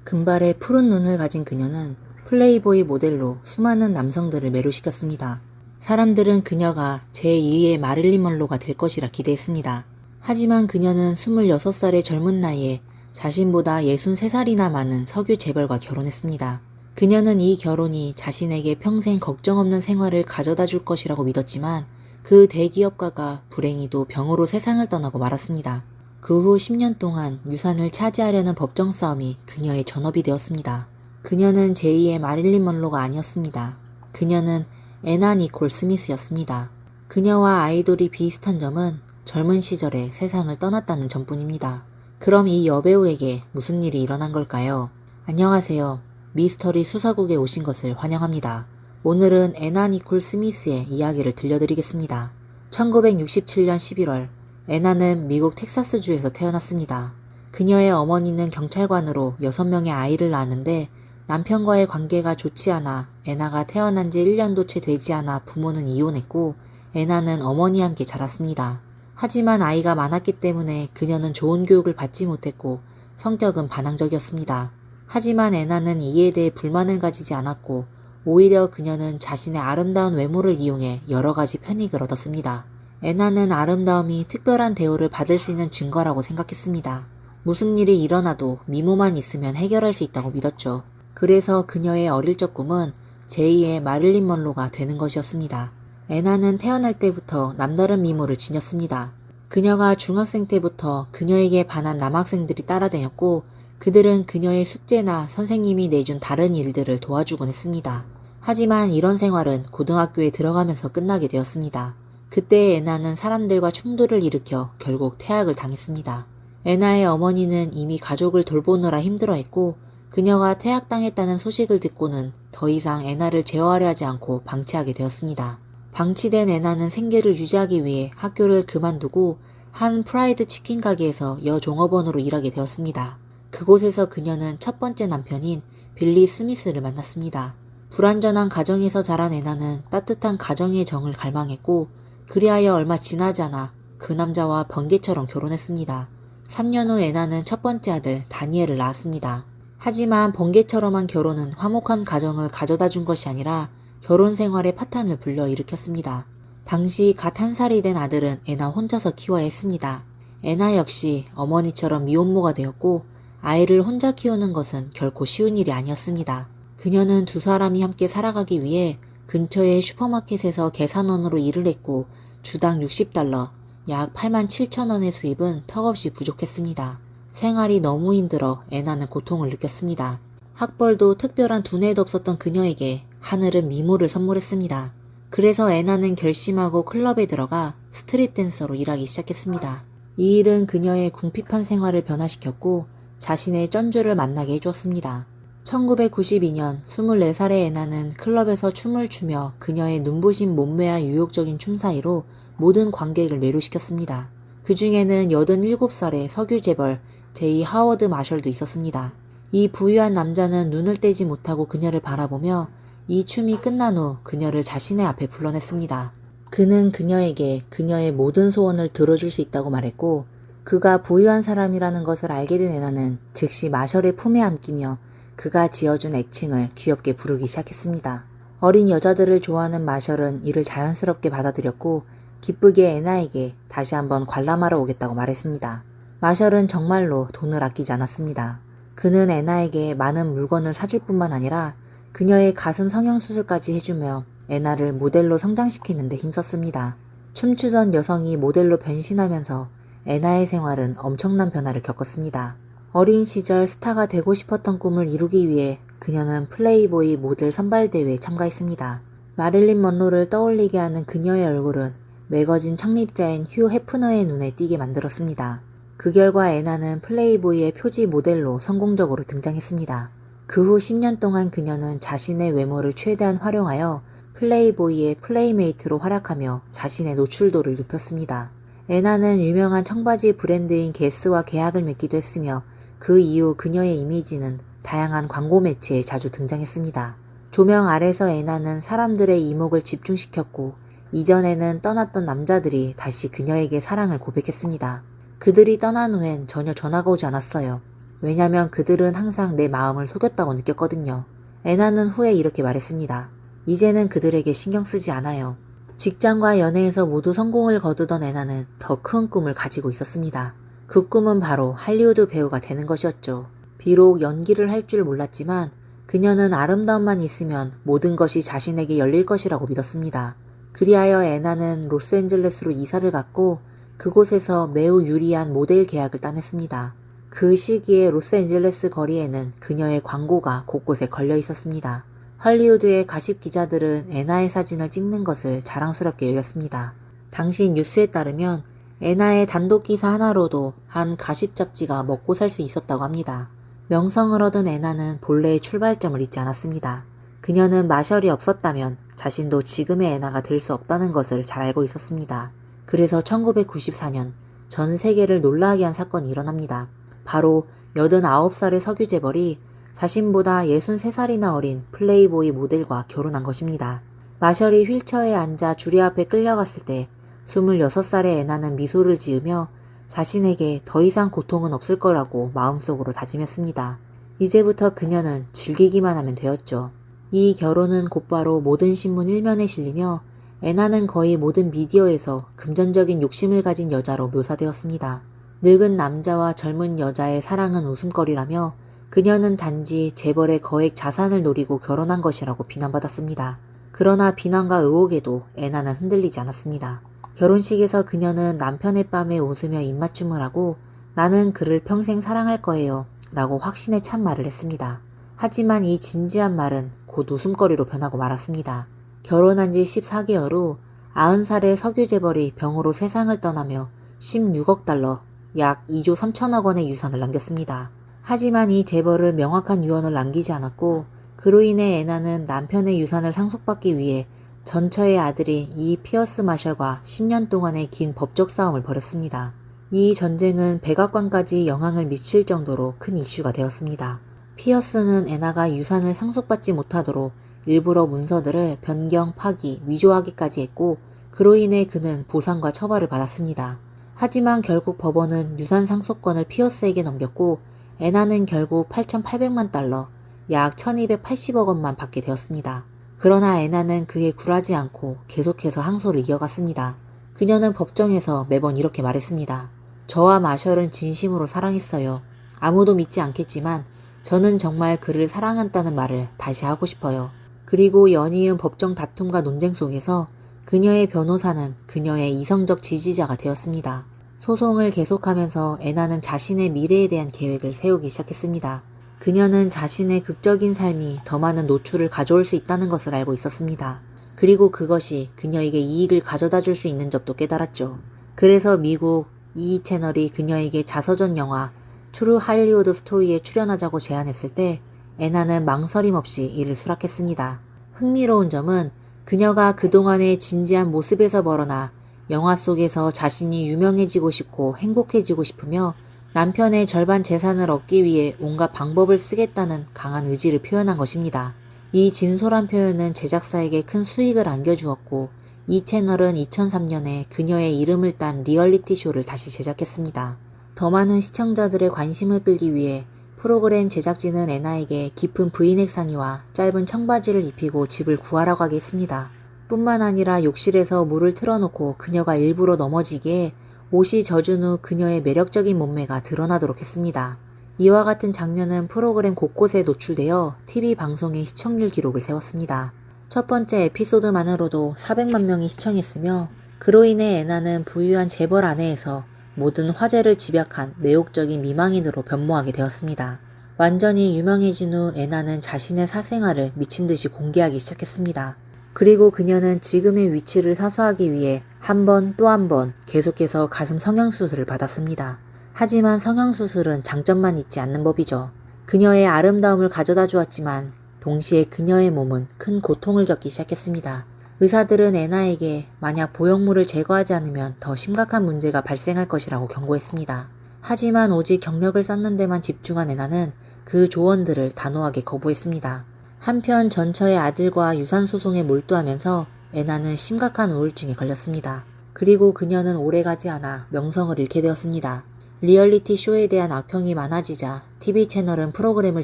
금발의 푸른 눈을 가진 그녀는 플레이보이 모델로 수많은 남성들을 매료시켰습니다. 사람들은 그녀가 제2의 마릴린 먼로가 될 것이라 기대했습니다. 하지만 그녀는 26살의 젊은 나이에 자신보다 63살이나 많은 석유 재벌과 결혼했습니다. 그녀는 이 결혼이 자신에게 평생 걱정 없는 생활을 가져다 줄 것이라고 믿었지만 그 대기업가가 불행히도 병으로 세상을 떠나고 말았습니다. 그 후 10년 동안 유산을 차지하려는 법정 싸움이 그녀의 전업이 되었습니다. 그녀는 제2의 마릴린 먼로가 아니었습니다. 그녀는 애나 니콜 스미스였습니다. 그녀와 아이돌이 비슷한 점은 젊은 시절에 세상을 떠났다는 점뿐입니다. 그럼 이 여배우에게 무슨 일이 일어난 걸까요? 안녕하세요. 미스터리 수사국에 오신 것을 환영합니다. 오늘은 애나 니콜 스미스의 이야기를 들려드리겠습니다. 1967년 11월 애나는 미국 텍사스주에서 태어났습니다. 그녀의 어머니는 경찰관으로 6명의 아이를 낳았는데 남편과의 관계가 좋지 않아 애나가 태어난 지 1년도 채 되지 않아 부모는 이혼했고 애나는 어머니와 함께 자랐습니다. 하지만 아이가 많았기 때문에 그녀는 좋은 교육을 받지 못했고 성격은 반항적이었습니다. 하지만 애나는 이에 대해 불만을 가지지 않았고 오히려 그녀는 자신의 아름다운 외모를 이용해 여러 가지 편익을 얻었습니다. 애나는 아름다움이 특별한 대우를 받을 수 있는 증거라고 생각했습니다. 무슨 일이 일어나도 미모만 있으면 해결할 수 있다고 믿었죠. 그래서 그녀의 어릴 적 꿈은 제2의 마릴린 먼로가 되는 것이었습니다. 애나는 태어날 때부터 남다른 미모를 지녔습니다. 그녀가 중학생 때부터 그녀에게 반한 남학생들이 따라다녔고 그들은 그녀의 숙제나 선생님이 내준 다른 일들을 도와주곤 했습니다. 하지만 이런 생활은 고등학교에 들어가면서 끝나게 되었습니다. 그때 애나는 사람들과 충돌을 일으켜 결국 퇴학을 당했습니다. 애나의 어머니는 이미 가족을 돌보느라 힘들어했고 그녀가 퇴학당했다는 소식을 듣고는 더 이상 애나를 제어하려 하지 않고 방치하게 되었습니다. 방치된 애나는 생계를 유지하기 위해 학교를 그만두고 한 프라이드 치킨 가게에서 여종업원으로 일하게 되었습니다. 그곳에서 그녀는 첫 번째 남편인 빌리 스미스를 만났습니다. 불완전한 가정에서 자란 애나는 따뜻한 가정의 정을 갈망했고 그리하여 얼마 지나지 않아 그 남자와 번개처럼 결혼했습니다. 3년 후 애나는 첫 번째 아들 다니엘을 낳았습니다. 하지만 번개처럼한 결혼은 화목한 가정을 가져다 준 것이 아니라 결혼 생활에 파탄을 불러일으켰습니다. 당시 갓 1살이 된 아들은 애나 혼자서 키워야 했습니다. 애나 역시 어머니처럼 미혼모가 되었고 아이를 혼자 키우는 것은 결코 쉬운 일이 아니었습니다. 그녀는 두 사람이 함께 살아가기 위해 근처의 슈퍼마켓에서 계산원으로 일을 했고 주당 $60, 약 87,000원의 수입은 턱없이 부족했습니다. 생활이 너무 힘들어 애나는 고통을 느꼈습니다. 학벌도 특별한 두뇌도 없었던 그녀에게 하늘은 미모를 선물했습니다. 그래서 애나는 결심하고 클럽에 들어가 스트립 댄서로 일하기 시작했습니다. 이 일은 그녀의 궁핍한 생활을 변화시켰고 자신의 쩐주를 만나게 해주었습니다. 1992년 24살의 애나는 클럽에서 춤을 추며 그녀의 눈부신 몸매와 유욕적인 춤 사이로 모든 관객을 매료시켰습니다. 그 중에는 87살의 석유 재벌 제이 하워드 마셜도 있었습니다. 이 부유한 남자는 눈을 떼지 못하고 그녀를 바라보며 이 춤이 끝난 후 그녀를 자신의 앞에 불러냈습니다. 그는 그녀에게 그녀의 모든 소원을 들어줄 수 있다고 말했고 그가 부유한 사람이라는 것을 알게 된 애나는 즉시 마셜의 품에 안기며 그가 지어준 애칭을 귀엽게 부르기 시작했습니다. 어린 여자들을 좋아하는 마셜은 이를 자연스럽게 받아들였고 기쁘게 애나에게 다시 한번 관람하러 오겠다고 말했습니다. 마셜은 정말로 돈을 아끼지 않았습니다. 그는 애나에게 많은 물건을 사줄 뿐만 아니라 그녀의 가슴 성형수술까지 해주며 애나를 모델로 성장시키는 데 힘썼습니다. 춤추던 여성이 모델로 변신하면서 애나의 생활은 엄청난 변화를 겪었습니다. 어린 시절 스타가 되고 싶었던 꿈을 이루기 위해 그녀는 플레이보이 모델 선발대회에 참가했습니다. 마릴린 먼로를 떠올리게 하는 그녀의 얼굴은 매거진 창립자인 휴 해프너의 눈에 띄게 만들었습니다. 그 결과 애나는 플레이보이의 표지 모델로 성공적으로 등장했습니다. 그 후 10년 동안 그녀는 자신의 외모를 최대한 활용하여 플레이보이의 플레이메이트로 활약하며 자신의 노출도를 높였습니다. 애나는 유명한 청바지 브랜드인 게스와 계약을 맺기도 했으며 그 이후 그녀의 이미지는 다양한 광고 매체에 자주 등장했습니다. 조명 아래서 애나는 사람들의 이목을 집중시켰고 이전에는 떠났던 남자들이 다시 그녀에게 사랑을 고백했습니다. 그들이 떠난 후엔 전혀 전화가 오지 않았어요. 왜냐면 그들은 항상 내 마음을 속였다고 느꼈거든요. 애나는 후에 이렇게 말했습니다. 이제는 그들에게 신경 쓰지 않아요. 직장과 연애에서 모두 성공을 거두던 애나는 더 큰 꿈을 가지고 있었습니다. 그 꿈은 바로 할리우드 배우가 되는 것이었죠. 비록 연기를 할 줄 몰랐지만 그녀는 아름다움만 있으면 모든 것이 자신에게 열릴 것이라고 믿었습니다. 그리하여 애나는 로스앤젤레스로 이사를 갔고 그곳에서 매우 유리한 모델 계약을 따냈습니다. 그 시기에 로스앤젤레스 거리에는 그녀의 광고가 곳곳에 걸려 있었습니다. 할리우드의 가십 기자들은 애나의 사진을 찍는 것을 자랑스럽게 여겼습니다. 당시 뉴스에 따르면 애나의 단독 기사 하나로도 한 가십 잡지가 먹고 살 수 있었다고 합니다. 명성을 얻은 애나는 본래의 출발점을 잊지 않았습니다. 그녀는 마셜이 없었다면 자신도 지금의 애나가 될 수 없다는 것을 잘 알고 있었습니다. 그래서 1994년 전 세계를 놀라게 한 사건이 일어납니다. 바로 89살의 석유 재벌이 자신보다 63살이나 어린 플레이보이 모델과 결혼한 것입니다. 마셜이 휠체어에 앉아 주례 앞에 끌려갔을 때 26살의 애나는 미소를 지으며 자신에게 더 이상 고통은 없을 거라고 마음속으로 다짐했습니다. 이제부터 그녀는 즐기기만 하면 되었죠. 이 결혼은 곧바로 모든 신문 1면에 실리며 애나는 거의 모든 미디어에서 금전적인 욕심을 가진 여자로 묘사되었습니다. 늙은 남자와 젊은 여자의 사랑은 웃음거리라며 그녀는 단지 재벌의 거액 자산을 노리고 결혼한 것이라고 비난받았습니다. 그러나 비난과 의혹에도 애나는 흔들리지 않았습니다. 결혼식에서 그녀는 남편의 뺨에 웃으며 입맞춤을 하고 나는 그를 평생 사랑할 거예요 라고 확신에 찬 말을 했습니다. 하지만 이 진지한 말은 곧 웃음거리로 변하고 말았습니다. 결혼한 지 14개월 후 90살의 석유 재벌이 병으로 세상을 떠나며 16억 달러, 약 2조 3천억 원의 유산을 남겼습니다. 하지만 이 재벌을 명확한 유언을 남기지 않았고 그로 인해 애나는 남편의 유산을 상속받기 위해 전처의 아들인 이 피어스 마셜과 10년 동안의 긴 법적 싸움을 벌였습니다. 이 전쟁은 백악관까지 영향을 미칠 정도로 큰 이슈가 되었습니다. 피어스는 애나가 유산을 상속받지 못하도록 일부러 문서들을 변경, 파기, 위조하기까지 했고 그로 인해 그는 보상과 처벌을 받았습니다. 하지만 결국 법원은 유산 상속권을 피어스에게 넘겼고 애나는 결국 8,800만 달러, 약 1,280억 원만 받게 되었습니다. 그러나 애나는 그에 굴하지 않고 계속해서 항소를 이어갔습니다. 그녀는 법정에서 매번 이렇게 말했습니다. 저와 마셜은 진심으로 사랑했어요. 아무도 믿지 않겠지만 저는 정말 그를 사랑한다는 말을 다시 하고 싶어요. 그리고 연이은 법정 다툼과 논쟁 속에서 그녀의 변호사는 그녀의 이성적 지지자가 되었습니다. 소송을 계속하면서 애나는 자신의 미래에 대한 계획을 세우기 시작했습니다. 그녀는 자신의 극적인 삶이 더 많은 노출을 가져올 수 있다는 것을 알고 있었습니다. 그리고 그것이 그녀에게 이익을 가져다 줄 수 있는 점도 깨달았죠. 그래서 미국 E! 채널이 그녀에게 자서전 영화 트루 할리우드 스토리에 출연하자고 제안했을 때 애나는 망설임 없이 이를 수락했습니다. 흥미로운 점은 그녀가 그동안의 진지한 모습에서 벗어나 영화 속에서 자신이 유명해지고 싶고 행복해지고 싶으며 남편의 절반 재산을 얻기 위해 온갖 방법을 쓰겠다는 강한 의지를 표현한 것입니다. 이 진솔한 표현은 제작사에게 큰 수익을 안겨주었고 이 채널은 2003년에 그녀의 이름을 딴 리얼리티 쇼를 다시 제작했습니다. 더 많은 시청자들의 관심을 끌기 위해 프로그램 제작진은 애나에게 깊은 브이넥 상의와 짧은 청바지를 입히고 집을 구하라고 하게 했습니다. 뿐만 아니라 욕실에서 물을 틀어놓고 그녀가 일부러 넘어지기에 옷이 젖은 후 그녀의 매력적인 몸매가 드러나도록 했습니다. 이와 같은 장면은 프로그램 곳곳에 노출되어 TV 방송의 시청률 기록을 세웠습니다. 첫 번째 에피소드만으로도 400만 명이 시청했으며 그로 인해 애나는 부유한 재벌 아내에서 모든 화제를 집약한 매혹적인 미망인으로 변모하게 되었습니다. 완전히 유명해진 후 애나는 자신의 사생활을 미친 듯이 공개하기 시작했습니다. 그리고 그녀는 지금의 위치를 사수하기 위해 한 번 또 한 번 계속해서 가슴 성형수술을 받았습니다. 하지만 성형수술은 장점만 있지 않는 법이죠. 그녀의 아름다움을 가져다 주었지만 동시에 그녀의 몸은 큰 고통을 겪기 시작했습니다. 의사들은 애나에게 만약 보형물을 제거하지 않으면 더 심각한 문제가 발생할 것이라고 경고했습니다. 하지만 오직 경력을 쌓는 데만 집중한 애나는 그 조언들을 단호하게 거부했습니다. 한편 전처의 아들과 유산소송에 몰두하면서 애나는 심각한 우울증에 걸렸습니다. 그리고 그녀는 오래가지 않아 명성을 잃게 되었습니다. 리얼리티 쇼에 대한 악평이 많아지자 TV 채널은 프로그램을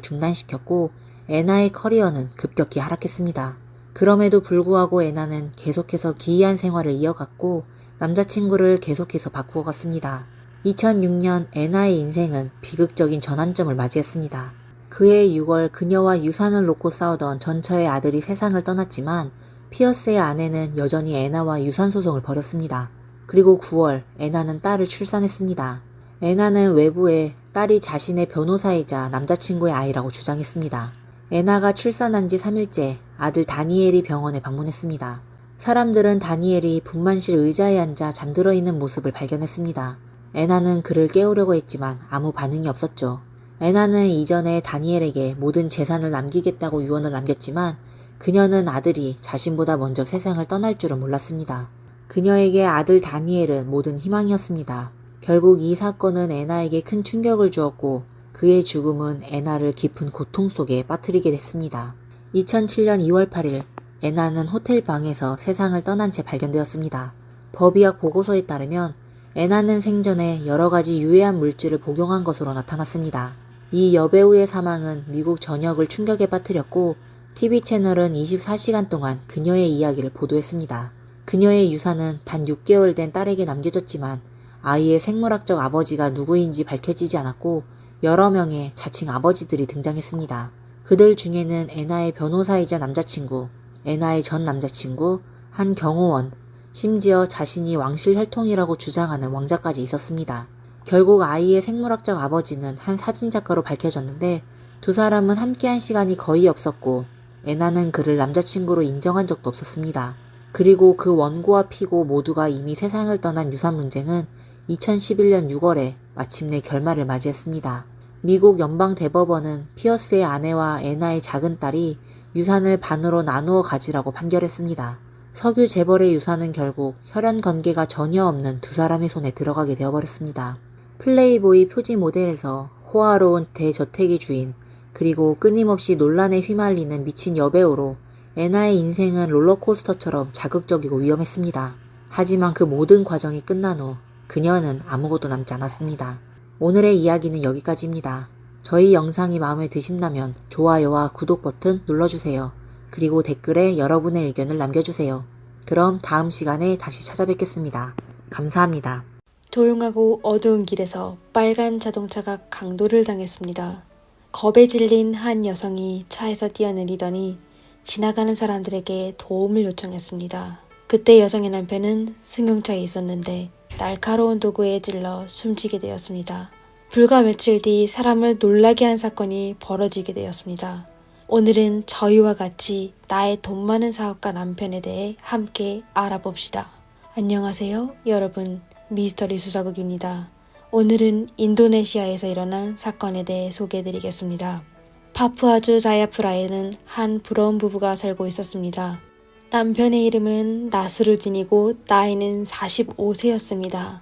중단시켰고 애나의 커리어는 급격히 하락했습니다. 그럼에도 불구하고 애나는 계속해서 기이한 생활을 이어갔고 남자친구를 계속해서 바꾸어갔습니다. 2006년 애나의 인생은 비극적인 전환점을 맞이했습니다. 그해 6월 그녀와 유산을 놓고 싸우던 전처의 아들이 세상을 떠났지만 피어스의 아내는 여전히 애나와 유산 소송을 벌였습니다. 그리고 9월 애나는 딸을 출산했습니다. 애나는 외부에 딸이 자신의 변호사이자 남자친구의 아이라고 주장했습니다. 애나가 출산한 지 3일째 아들 다니엘이 병원에 방문했습니다. 사람들은 다니엘이 분만실 의자에 앉아 잠들어 있는 모습을 발견했습니다. 애나는 그를 깨우려고 했지만 아무 반응이 없었죠. 애나는 이전에 다니엘에게 모든 재산을 남기겠다고 유언을 남겼지만 그녀는 아들이 자신보다 먼저 세상을 떠날 줄은 몰랐습니다. 그녀에게 아들 다니엘은 모든 희망이었습니다. 결국 이 사건은 애나에게 큰 충격을 주었고 그의 죽음은 애나를 깊은 고통 속에 빠뜨리게 됐습니다. 2007년 2월 8일 애나는 호텔 방에서 세상을 떠난 채 발견되었습니다. 법의학 보고서에 따르면 애나는 생전에 여러 가지 유해한 물질을 복용한 것으로 나타났습니다. 이 여배우의 사망은 미국 전역을 충격에 빠뜨렸고 TV 채널은 24시간 동안 그녀의 이야기를 보도했습니다. 그녀의 유산은 단 6개월 된 딸에게 남겨졌지만 아이의 생물학적 아버지가 누구인지 밝혀지지 않았고 여러 명의 자칭 아버지들이 등장했습니다. 그들 중에는 애나의 변호사이자 남자친구, 애나의 전 남자친구, 한 경호원, 심지어 자신이 왕실 혈통이라고 주장하는 왕자까지 있었습니다. 결국 아이의 생물학적 아버지는 한 사진작가로 밝혀졌는데 두 사람은 함께한 시간이 거의 없었고 애나는 그를 남자친구로 인정한 적도 없었습니다. 그리고 그 원고와 피고 모두가 이미 세상을 떠난 유산 문제는 2011년 6월에 마침내 결말을 맞이했습니다. 미국 연방대법원은 피어스의 아내와 애나의 작은 딸이 유산을 반으로 나누어 가지라고 판결했습니다. 석유 재벌의 유산은 결국 혈연 관계가 전혀 없는 두 사람의 손에 들어가게 되어버렸습니다. 플레이보이 표지 모델에서 호화로운 대저택의 주인, 그리고 끊임없이 논란에 휘말리는 미친 여배우로 애나의 인생은 롤러코스터처럼 자극적이고 위험했습니다. 하지만 그 모든 과정이 끝난 후 그녀는 아무것도 남지 않았습니다. 오늘의 이야기는 여기까지입니다. 저희 영상이 마음에 드신다면 좋아요와 구독 버튼 눌러주세요. 그리고 댓글에 여러분의 의견을 남겨주세요. 그럼 다음 시간에 다시 찾아뵙겠습니다. 감사합니다. 조용하고 어두운 길에서 빨간 자동차가 강도를 당했습니다. 겁에 질린 한 여성이 차에서 뛰어내리더니 지나가는 사람들에게 도움을 요청했습니다. 그때 여성의 남편은 승용차에 있었는데 날카로운 도구에 찔러 숨지게 되었습니다. 불과 며칠 뒤 사람을 놀라게 한 사건이 벌어지게 되었습니다. 오늘은 저희와 같이 나의 돈 많은 사업가 남편에 대해 함께 알아봅시다. 안녕하세요, 여러분. 미스터리 수사국입니다. 오늘은 인도네시아에서 일어난 사건에 대해 소개해드리겠습니다. 파푸아주 자야프라에는 한 부러운 부부가 살고 있었습니다. 남편의 이름은 나스루딘이고 나이는 45세였습니다.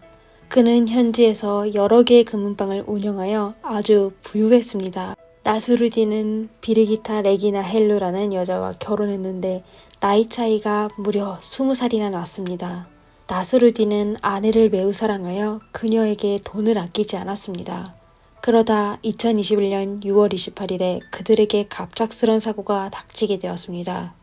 그는 현지에서 여러 개의 금은방을 운영하여 아주 부유했습니다. 나스루딘은 비르기타 레기나 헬루라는 여자와 결혼했는데 나이 차이가 무려 20살이나 났습니다. 나스루딘은 아내를 매우 사랑하여 그녀에게 돈을 아끼지 않았습니다. 그러다 2021년 6월 28일에 그들에게 갑작스런 사고가 닥치게 되었습니다.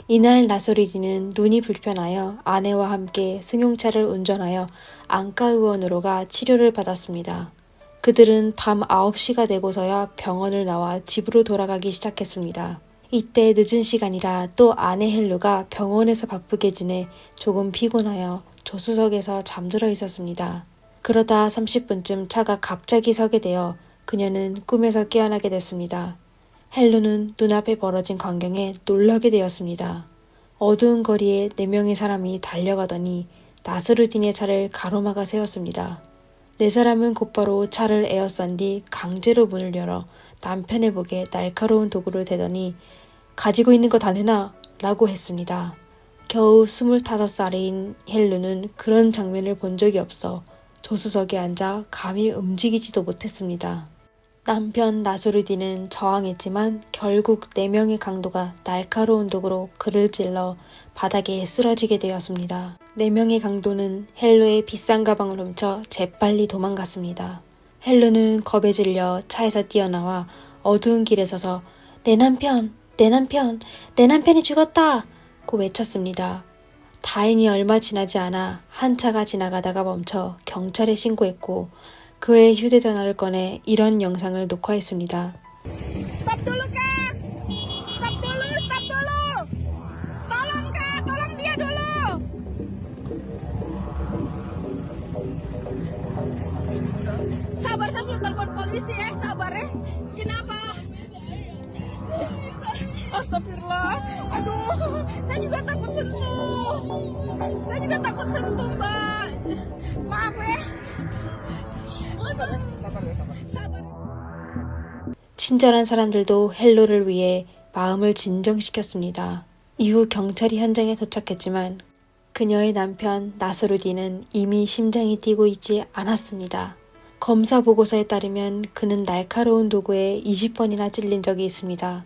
이날 나스루딘은 눈이 불편하여 아내와 함께 승용차를 운전하여 안과의원으로 가 치료를 받았습니다. 그들은 밤 9시가 되고서야 병원을 나와 집으로 돌아가기 시작했습니다. 이때 늦은 시간이라 또 아내 헬루가 병원에서 바쁘게 지내 조금 피곤하여 조수석에서 잠들어 있었습니다. 그러다 30분쯤 차가 갑자기 서게 되어 그녀는 꿈에서 깨어나게 됐습니다. 헬루는 눈앞에 벌어진 광경에 놀라게 되었습니다. 어두운 거리에 4명의 사람이 달려가더니 나스루딘의 차를 가로막아 세웠습니다. 4사람은 곧바로 차를 에어싼 뒤 강제로 문을 열어 남편의 목에 날카로운 도구를 대더니 가지고 있는 거 다 내놔 라고 했습니다. 겨우 25살인 헬루는 그런 장면을 본 적이 없어 조수석에 앉아 감히 움직이지도 못했습니다. 남편 나스루딘은 저항했지만 결국 4명의 강도가 날카로운 도구로 그를 찔러 바닥에 쓰러지게 되었습니다. 4명의 강도는 헬루의 비싼 가방을 훔쳐 재빨리 도망갔습니다. 헬루는 겁에 질려 차에서 뛰어나와 어두운 길에 서서 내 남편, 내 남편, 내 남편이 죽었다! 고 외쳤습니다. 다행히 얼마 지나지 않아 한 차가 지나가다가 멈춰 경찰에 신고했고 그의 휴대전화를 꺼내 이런 영상을 녹화했습니다. Stop dulu kak, stop dulu, stop dulu, tolong kak, tolong dia dulu. Sabar, saya sudah telepon polisi sabar ya. Kenapa? Astagfirullah, aduh, saya juga takut sentuh. Saya juga takut sentuh, Mbak. Maaf ya. 사발. 친절한 사람들도 헬로를 위해 마음을 진정시켰습니다. 이후 경찰이 현장에 도착했지만 그녀의 남편 나스루딘은 이미 심장이 뛰고 있지 않았습니다. 검사 보고서에 따르면 그는 날카로운 도구에 20번이나 찔린 적이 있습니다.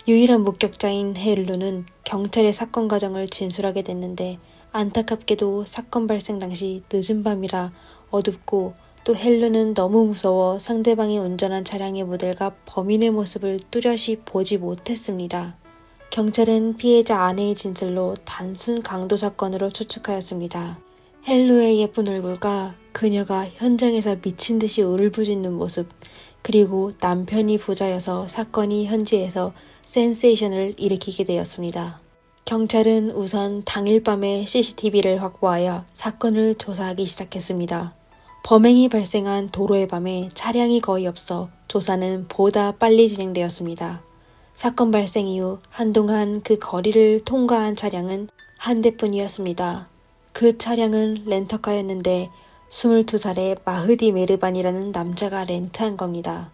유일한 목격자인 헬루는 경찰의 사건 과정을 진술하게 됐는데 안타깝게도 사건 발생 당시 늦은 밤이라 어둡고 또 헬루는 너무 무서워 상대방이 운전한 차량의 모델과 범인의 모습을 뚜렷이 보지 못했습니다. 경찰은 피해자 아내의 진술로 단순 강도 사건으로 추측하였습니다. 헬루의 예쁜 얼굴과 그녀가 현장에서 미친 듯이 울부짖는 모습, 그리고 남편이 부자여서 사건이 현지에서 센세이션을 일으키게 되었습니다. 경찰은 우선 당일 밤에 CCTV를 확보하여 사건을 조사하기 시작했습니다. 범행이 발생한 도로의 밤에 차량이 거의 없어 조사는 보다 빨리 진행되었습니다. 사건 발생 이후 한동안 그 거리를 통과한 차량은 한 대뿐이었습니다. 그 차량은 렌터카였는데 22살의 마흐디 메르반이라는 남자가 렌트한 겁니다.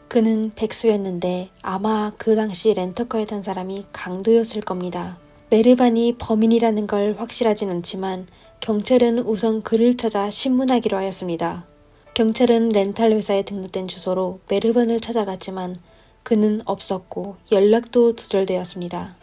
그는 백수였는데 아마 그 당시 렌터카에 탄 사람이 강도였을 겁니다. 메르반이 범인이라는 걸 확실하진 않지만 경찰은 우선 그를 찾아 신문하기로 하였습니다. 경찰은 렌탈 회사에 등록된 주소로 메르반을 찾아갔지만 그는 없었고 연락도 두절되었습니다.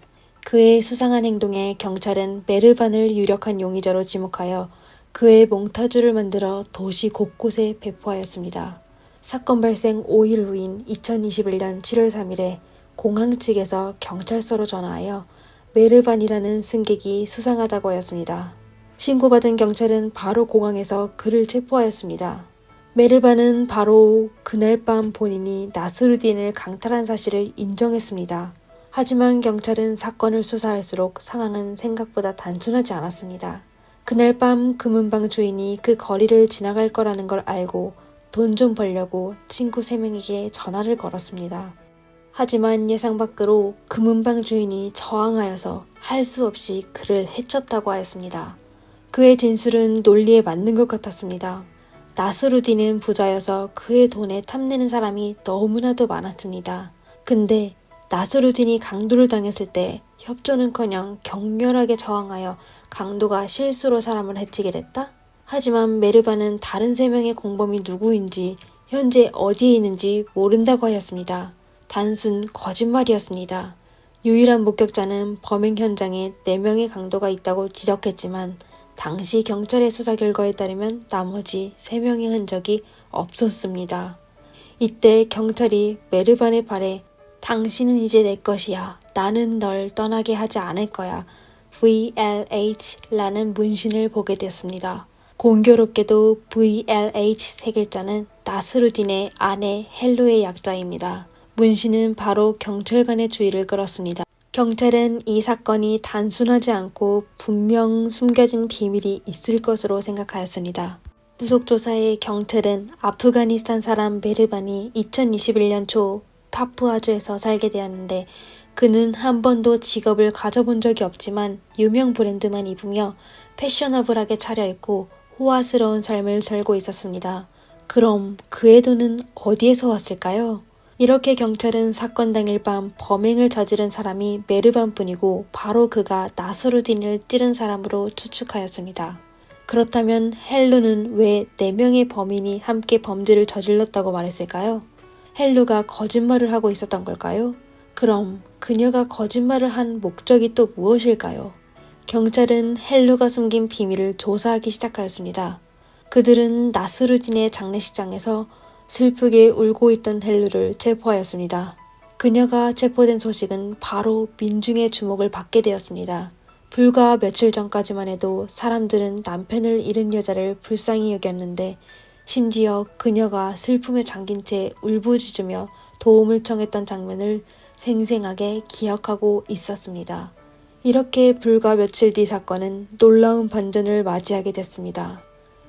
그의 수상한 행동에 경찰은 메르반을 유력한 용의자로 지목하여 그의 몽타주를 만들어 도시 곳곳에 배포하였습니다. 사건 발생 5일 후인 2021년 7월 3일에 공항 측에서 경찰서로 전화하여 메르반이라는 승객이 수상하다고 하였습니다. 신고받은 경찰은 바로 공항에서 그를 체포하였습니다. 메르반은 바로 그날 밤 본인이 나스루딘을 강탈한 사실을 인정했습니다. 하지만 경찰은 사건을 수사할수록 상황은 생각보다 단순하지 않았습니다. 그날 밤 금은방 주인이 그 거리를 지나갈 거라는 걸 알고 돈 좀 벌려고 친구 3명에게 전화를 걸었습니다. 하지만 예상 밖으로 금은방 주인이 저항하여서 할 수 없이 그를 해쳤다고 하였습니다. 그의 진술은 논리에 맞는 것 같았습니다. 나스루딘은 부자여서 그의 돈에 탐내는 사람이 너무나도 많았습니다. 근데 나스루딘이 강도를 당했을 때 협조는커녕 격렬하게 저항하여 강도가 실수로 사람을 해치게 됐다? 하지만 메르반은 다른 3명의 공범이 누구인지 현재 어디에 있는지 모른다고 하였습니다. 단순 거짓말이었습니다. 유일한 목격자는 범행 현장에 4명의 강도가 있다고 지적했지만 당시 경찰의 수사 결과에 따르면 나머지 3명의 흔적이 없었습니다. 이때 경찰이 메르반의 발에 당신은 이제 내 것이야. 나는 널 떠나게 하지 않을 거야. VLH라는 문신을 보게 됐습니다. 공교롭게도 VLH 3글자는 나스루딘의 아내 헬로의 약자입니다. 문신은 바로 경찰관의 주의를 끌었습니다. 경찰은 이 사건이 단순하지 않고 분명 숨겨진 비밀이 있을 것으로 생각하였습니다. 후속 조사에 경찰은 아프가니스탄 사람 메르반이 2021년 초 파푸아주에서 살게 되었는데 그는 한 번도 직업을 가져본 적이 없지만 유명 브랜드만 입으며 패셔너블하게 차려입고 호화스러운 삶을 살고 있었습니다. 그럼 그의 돈은 어디에서 왔을까요? 이렇게 경찰은 사건 당일 밤 범행을 저지른 사람이 메르반뿐이고 바로 그가 나스루딘을 찌른 사람으로 추측하였습니다. 그렇다면 헬루는 왜 4명의 범인이 함께 범죄를 저질렀다고 말했을까요? 헬루가 거짓말을 하고 있었던 걸까요? 그럼 그녀가 거짓말을 한 목적이 또 무엇일까요? 경찰은 헬루가 숨긴 비밀을 조사하기 시작하였습니다. 그들은 나스루딘의 장례식장에서 슬프게 울고 있던 헬루를 체포하였습니다. 그녀가 체포된 소식은 바로 민중의 주목을 받게 되었습니다. 불과 며칠 전까지만 해도 사람들은 남편을 잃은 여자를 불쌍히 여겼는데 심지어 그녀가 슬픔에 잠긴 채 울부짖으며 도움을 청했던 장면을 생생하게 기억하고 있었습니다. 이렇게 불과 며칠 뒤 사건은 놀라운 반전을 맞이하게 됐습니다.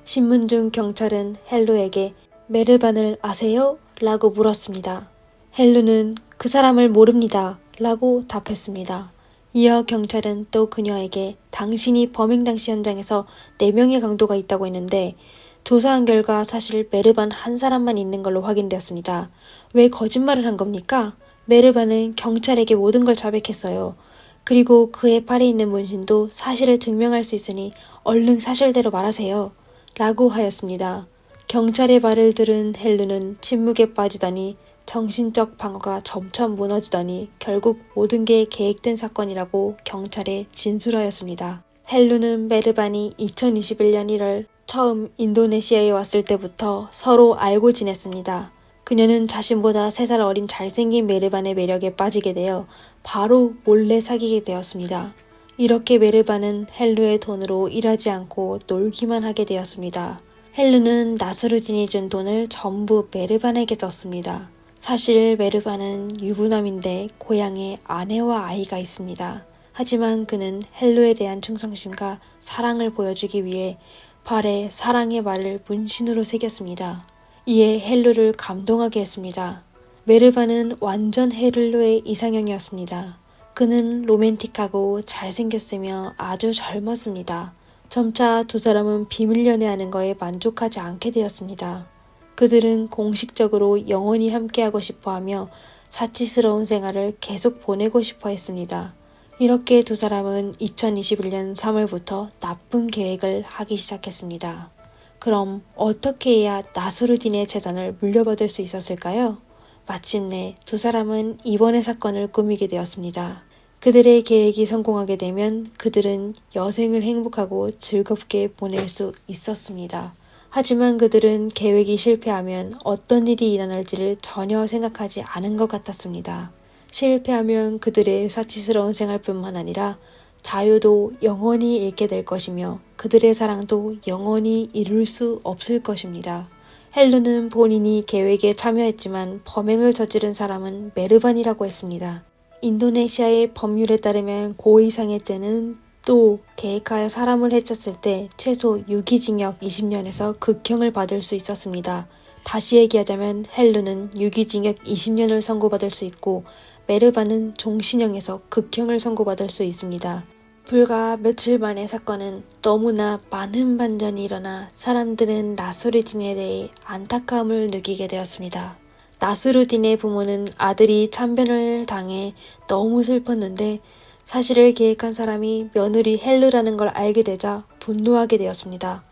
신문 중 경찰은 헬루에게 메르반을 아세요? 라고 물었습니다. 헬루는 그 사람을 모릅니다. 라고 답했습니다. 이어 경찰은 또 그녀에게 당신이 범행 당시 현장에서 4명의 강도가 있다고 했는데 조사한 결과 사실 메르반 한 사람만 있는 걸로 확인되었습니다. 왜 거짓말을 한 겁니까? 메르반은 경찰에게 모든 걸 자백했어요. 그리고 그의 팔에 있는 문신도 사실을 증명할 수 있으니 얼른 사실대로 말하세요. 라고 하였습니다. 경찰의 말을 들은 헬루는 침묵에 빠지더니 정신적 방어가 점점 무너지더니 결국 모든 게 계획된 사건이라고 경찰에 진술하였습니다. 헬루는 메르반이 2021년 1월 처음 인도네시아에 왔을 때부터 서로 알고 지냈습니다. 그녀는 자신보다 3살 어린 잘생긴 메르반의 매력에 빠지게 되어 바로 몰래 사귀게 되었습니다. 이렇게 메르반은 헬루의 돈으로 일하지 않고 놀기만 하게 되었습니다. 헬루는 나스루딘이 준 돈을 전부 메르반에게 썼습니다. 사실 메르반은 유부남인데 고향에 아내와 아이가 있습니다. 하지만 그는 헬루에 대한 충성심과 사랑을 보여주기 위해 발에 사랑의 말을 문신으로 새겼습니다. 이에 헬루를 감동하게 했습니다. 메르반은 완전 헬루의 이상형이었습니다. 그는 로맨틱하고 잘생겼으며 아주 젊었습니다. 점차 두 사람은 비밀 연애하는 거에 만족하지 않게 되었습니다. 그들은 공식적으로 영원히 함께하고 싶어하며 사치스러운 생활을 계속 보내고 싶어 했습니다. 이렇게 두 사람은 2021년 3월부터 나쁜 계획을 하기 시작했습니다. 그럼 어떻게 해야 나스루딘의 재산을 물려받을 수 있었을까요? 마침내 두 사람은 이번의 사건을 꾸미게 되었습니다. 그들의 계획이 성공하게 되면 그들은 여생을 행복하고 즐겁게 보낼 수 있었습니다. 하지만 그들은 계획이 실패하면 어떤 일이 일어날지를 전혀 생각하지 않은 것 같았습니다. 실패하면 그들의 사치스러운 생활뿐만 아니라 자유도 영원히 잃게 될 것이며 그들의 사랑도 영원히 이룰 수 없을 것입니다. 헬루는 본인이 계획에 참여했지만 범행을 저지른 사람은 메르반이라고 했습니다. 인도네시아의 법률에 따르면 고의상해죄는 또 계획하여 사람을 해쳤을 때 최소 유기징역 20년에서 극형을 받을 수 있었습니다. 다시 얘기하자면 헬루는 유기징역 20년을 선고받을 수 있고 메르반은 종신형에서 극형을 선고받을 수 있습니다. 불과 며칠 만의 사건은 너무나 많은 반전이 일어나 사람들은 나스루딘에 대해 안타까움을 느끼게 되었습니다. 나스루딘의 부모는 아들이 참변을 당해 너무 슬펐는데 사실을 계획한 사람이 며느리 헬루라는 걸 알게 되자 분노하게 되었습니다.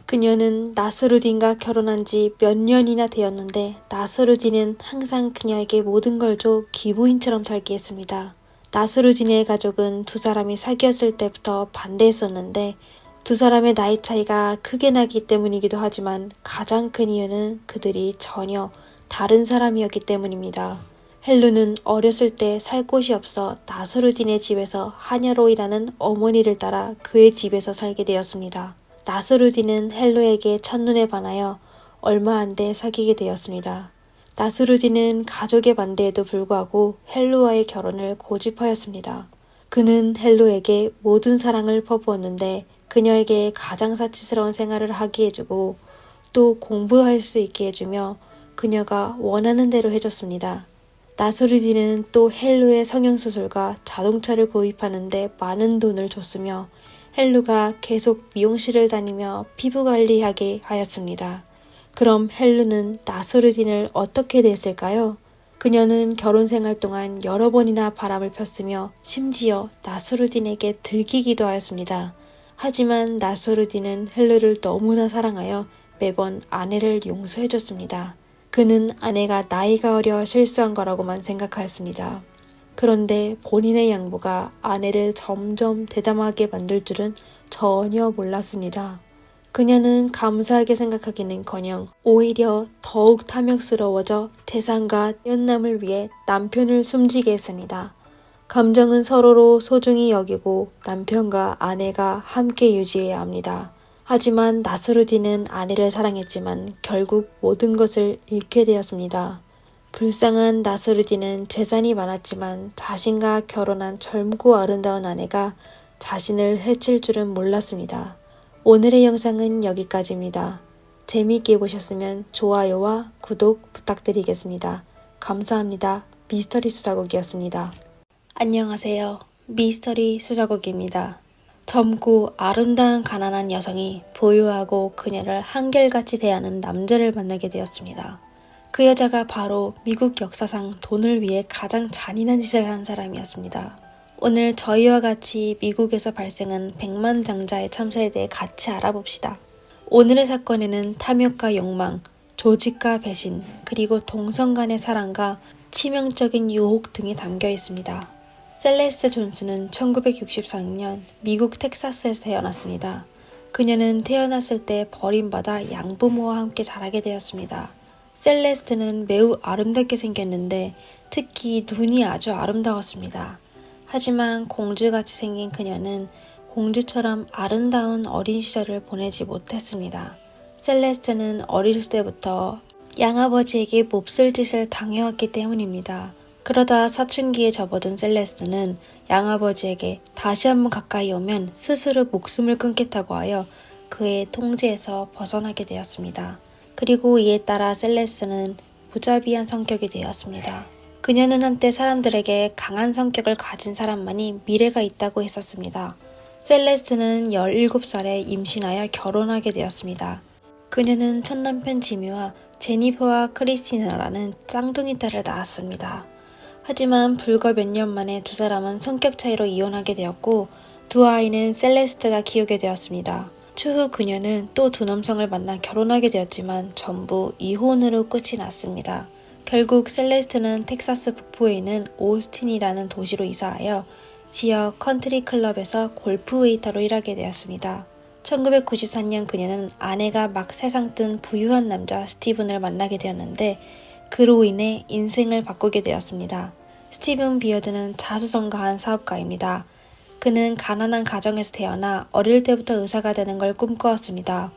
그녀는 나스루딘과 결혼한 지 몇 년이나 되었는데 나스루딘은 항상 그녀에게 모든 걸 줘 기부인처럼 살게 했습니다. 나스루딘의 가족은 두 사람이 사귀었을 때부터 반대했었는데 두 사람의 나이 차이가 크게 나기 때문이기도 하지만 가장 큰 이유는 그들이 전혀 다른 사람이었기 때문입니다. 헬루는 어렸을 때 살 곳이 없어 나스루딘의 집에서 하녀로 일하는 어머니를 따라 그의 집에서 살게 되었습니다. 나스루딘은 헬루에게 첫눈에 반하여 얼마 안 돼 사귀게 되었습니다. 나스루딘은 가족의 반대에도 불구하고 헬루와의 결혼을 고집하였습니다. 그는 헬루에게 모든 사랑을 퍼부었는데 그녀에게 가장 사치스러운 생활을 하게 해주고 또 공부할 수 있게 해주며 그녀가 원하는 대로 해줬습니다. 나스루딘은 또 헬루의 성형수술과 자동차를 구입하는데 많은 돈을 줬으며 헬루가 계속 미용실을 다니며 피부관리하게 하였습니다. 그럼 헬루는 나스루딘을 어떻게 대했을까요? 그녀는 결혼 생활 동안 여러 번이나 바람을 폈으며 심지어 나스루딘에게 들키기도 하였습니다. 하지만 나스루딘은 헬루를 너무나 사랑하여 매번 아내를 용서해줬습니다. 그는 아내가 나이가 어려 실수한 거라고만 생각하였습니다. 그런데 본인의 양보가 아내를 점점 대담하게 만들 줄은 전혀 몰랐습니다. 그녀는 감사하게 생각하기는커녕 오히려 더욱 탐욕스러워져 재산과 연남을 위해 남편을 숨지게 했습니다. 감정은 서로로 소중히 여기고 남편과 아내가 함께 유지해야 합니다. 하지만 나스루딘은 아내를 사랑했지만 결국 모든 것을 잃게 되었습니다. 불쌍한 나스루딘은 재산이 많았지만 자신과 결혼한 젊고 아름다운 아내가 자신을 해칠 줄은 몰랐습니다. 오늘의 영상은 여기까지입니다. 재미있게 보셨으면 좋아요와 구독 부탁드리겠습니다. 감사합니다. 미스터리 수작업이었습니다. 안녕하세요. 미스터리 수작업입니다. 젊고 아름다운 가난한 여성이 보유하고 그녀를 한결같이 대하는 남자를 만나게 되었습니다. 그 여자가 바로 미국 역사상 돈을 위해 가장 잔인한 짓을 한 사람이었습니다. 오늘 저희와 같이 미국에서 발생한 백만장자의 참사에 대해 같이 알아봅시다. 오늘의 사건에는 탐욕과 욕망, 조직과 배신, 그리고 동성 간의 사랑과 치명적인 유혹 등이 담겨 있습니다. 셀레스테 존스는 1964년 미국 텍사스에서 태어났습니다. 그녀는 태어났을 때 버림받아 양부모와 함께 자라게 되었습니다. 셀레스테는 매우 아름답게 생겼는데 특히 눈이 아주 아름다웠습니다. 하지만 공주같이 생긴 그녀는 공주처럼 아름다운 어린 시절을 보내지 못했습니다. 셀레스테는 어릴 때부터 양아버지에게 몹쓸 짓을 당해왔기 때문입니다. 그러다 사춘기에 접어든 셀레스테는 양아버지에게 다시 한번 가까이 오면 스스로 목숨을 끊겠다고 하여 그의 통제에서 벗어나게 되었습니다. 그리고 이에 따라 셀레스테는 무자비한 성격이 되었습니다. 그녀는 한때 사람들에게 강한 성격을 가진 사람만이 미래가 있다고 했었습니다. 셀레스테는 17살에 임신하여 결혼하게 되었습니다. 그녀는 첫남편 지미와 제니퍼와 크리스티나라는 쌍둥이 딸을 낳았습니다. 하지만 불과 몇 년 만에 두 사람은 성격 차이로 이혼하게 되었고 두 아이는 셀레스테가 키우게 되었습니다. 추후 그녀는 또 두 남성을 만나 결혼하게 되었지만 전부 이혼으로 끝이 났습니다. 결국 셀레스테는 텍사스 북부에 있는 오스틴이라는 도시로 이사하여 지역 컨트리 클럽에서 골프 웨이터로 일하게 되었습니다. 1994년 그녀는 아내가 막 세상 뜬 부유한 남자 스티븐을 만나게 되었는데 그로 인해 인생을 바꾸게 되었습니다. 스티븐 비어드는 자수성가한 사업가입니다. 그는 가난한 가정에서 태어나 어릴 때부터 의사가 되는 걸 꿈꿔왔습니다.